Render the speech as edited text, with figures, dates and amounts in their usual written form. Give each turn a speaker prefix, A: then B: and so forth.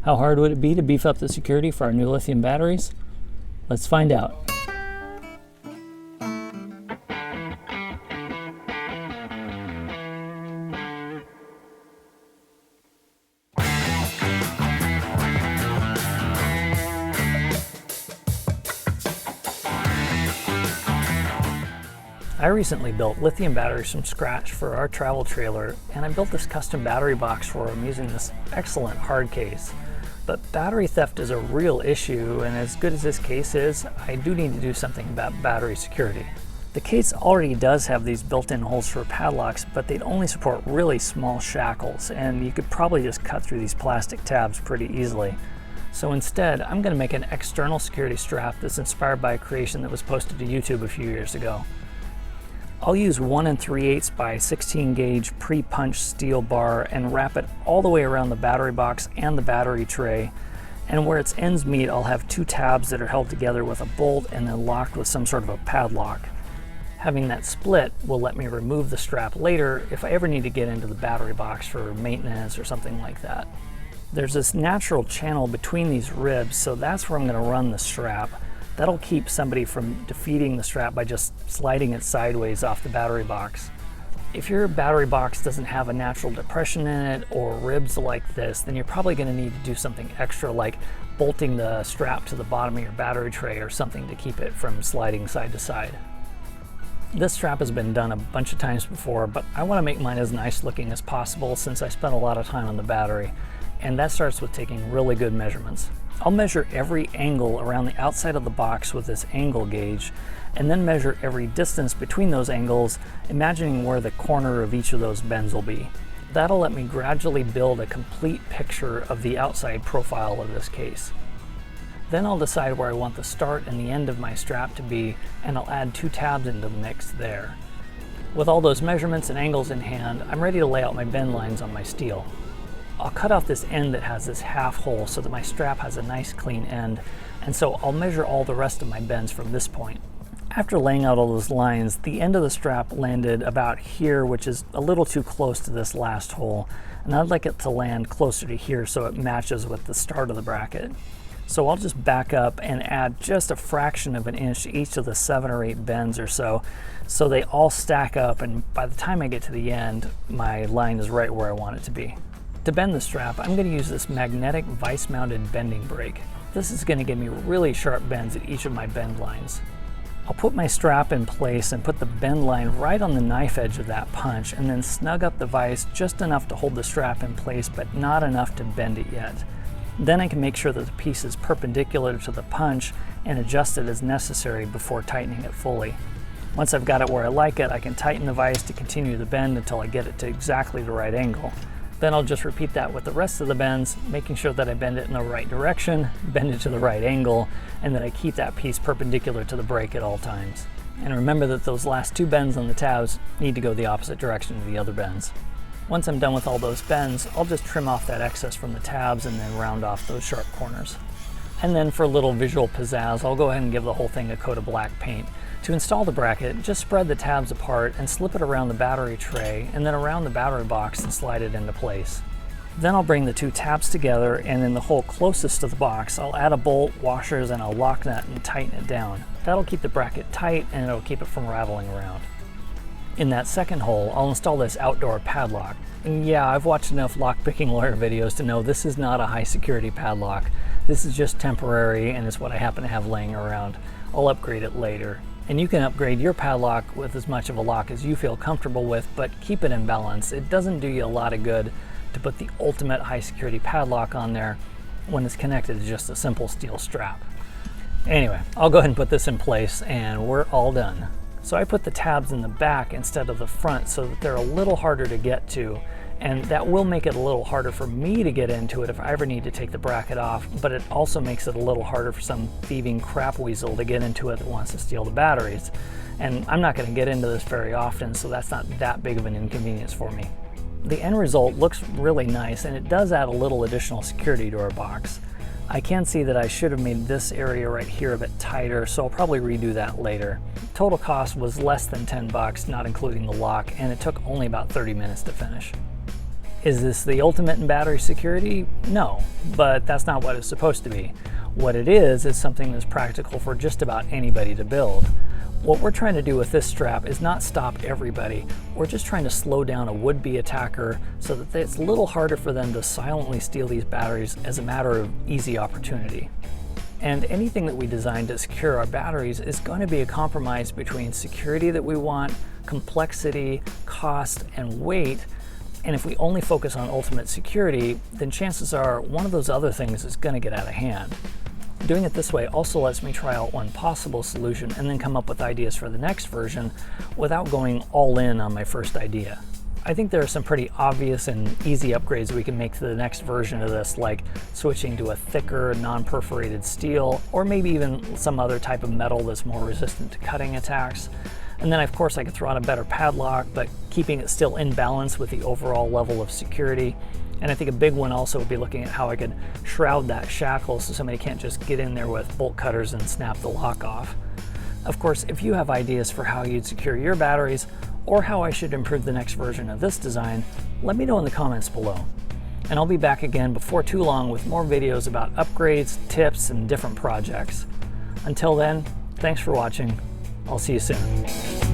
A: How hard would it be to beef up the security for our new lithium batteries? Let's find out. I recently built lithium batteries from scratch for our travel trailer, and I built this custom battery box for them using this excellent hard case. But battery theft is a real issue, and as good as this case is, I do need to do something about battery security. The case already does have these built-in holes for padlocks, but they'd only support really small shackles, and you could probably just cut through these plastic tabs pretty easily. So instead, I'm going to make an external security strap that's inspired by a creation that was posted to YouTube a few years ago. I'll use 1 3/8 by 16 gauge pre-punched steel bar and wrap it all the way around the battery box and the battery tray. And where its ends meet, I'll have 2 tabs that are held together with a bolt and then locked with some sort of a padlock. Having that split will let me remove the strap later if I ever need to get into the battery box for maintenance or something like that. There's this natural channel between these ribs, so that's where I'm going to run the strap. That'll keep somebody from defeating the strap by just sliding it sideways off the battery box. If your battery box doesn't have a natural depression in it or ribs like this, then you're probably going to need to do something extra like bolting the strap to the bottom of your battery tray or something to keep it from sliding side to side. This strap has been done a bunch of times before, but I want to make mine as nice looking as possible since I spent a lot of time on the battery, and that starts with taking really good measurements. I'll measure every angle around the outside of the box with this angle gauge, and then measure every distance between those angles, imagining where the corner of each of those bends will be. That'll let me gradually build a complete picture of the outside profile of this case. Then I'll decide where I want the start and the end of my strap to be, and I'll add 2 tabs into the mix there. With all those measurements and angles in hand, I'm ready to lay out my bend lines on my steel. I'll cut off this end that has this half hole so that my strap has a nice clean end, and so I'll measure all the rest of my bends from this point. After laying out all those lines, the end of the strap landed about here, which is a little too close to this last hole, and I'd like it to land closer to here so it matches with the start of the bracket. So I'll just back up and add just a fraction of an inch to each of the 7 or 8 bends or so they all stack up, and by the time I get to the end, my line is right where I want it to be. To bend the strap, I'm going to use this magnetic vice-mounted bending brake. This is going to give me really sharp bends at each of my bend lines. I'll put my strap in place and put the bend line right on the knife edge of that punch, and then snug up the vise just enough to hold the strap in place, but not enough to bend it yet. Then I can make sure that the piece is perpendicular to the punch and adjust it as necessary before tightening it fully. Once I've got it where I like it, I can tighten the vise to continue the bend until I get it to exactly the right angle. Then I'll just repeat that with the rest of the bends, making sure that I bend it in the right direction, bend it to the right angle, and that I keep that piece perpendicular to the brake at all times. And remember that those last 2 bends on the tabs need to go the opposite direction of the other bends. Once I'm done with all those bends, I'll just trim off that excess from the tabs and then round off those sharp corners. And then for a little visual pizzazz, I'll go ahead and give the whole thing a coat of black paint. To install the bracket, just spread the tabs apart and slip it around the battery tray and then around the battery box and slide it into place. Then I'll bring the 2 tabs together, and in the hole closest to the box, I'll add a bolt, washers, and a lock nut and tighten it down. That'll keep the bracket tight and it'll keep it from rattling around. In that second hole, I'll install this outdoor padlock. And yeah, I've watched enough lockpicking lawyer videos to know this is not a high security padlock. This is just temporary, and it's what I happen to have laying around. I'll upgrade it later. And you can upgrade your padlock with as much of a lock as you feel comfortable with, but keep it in balance. It doesn't do you a lot of good to put the ultimate high security padlock on there when it's connected to just a simple steel strap. Anyway, I'll go ahead and put this in place and we're all done. So I put the tabs in the back instead of the front so that they're a little harder to get to, and that will make it a little harder for me to get into it if I ever need to take the bracket off, but it also makes it a little harder for some thieving crap weasel to get into it that wants to steal the batteries. And I'm not going to get into this very often, so that's not that big of an inconvenience for me. The end result looks really nice, and it does add a little additional security to our box. I can see that I should have made this area right here a bit tighter, so I'll probably redo that later. Total cost was less than $10, not including the lock, and it took only about 30 minutes to finish. Is this the ultimate in battery security? No, but that's not what it's supposed to be. What it is something that's practical for just about anybody to build. What we're trying to do with this strap is not stop everybody. We're just trying to slow down a would-be attacker so that it's a little harder for them to silently steal these batteries as a matter of easy opportunity. And anything that we design to secure our batteries is going to be a compromise between security that we want, complexity, cost, and weight. And if we only focus on ultimate security, then chances are one of those other things is going to get out of hand. Doing it this way also lets me try out one possible solution and then come up with ideas for the next version without going all in on my first idea. I think there are some pretty obvious and easy upgrades we can make to the next version of this, like switching to a thicker, non-perforated steel, or maybe even some other type of metal that's more resistant to cutting attacks. And then of course I could throw on a better padlock, but keeping it still in balance with the overall level of security. And I think a big one also would be looking at how I could shroud that shackle so somebody can't just get in there with bolt cutters and snap the lock off. Of course, if you have ideas for how you'd secure your batteries, or how I should improve the next version of this design, let me know in the comments below. And I'll be back again before too long with more videos about upgrades, tips, and different projects. Until then, thanks for watching. I'll see you soon.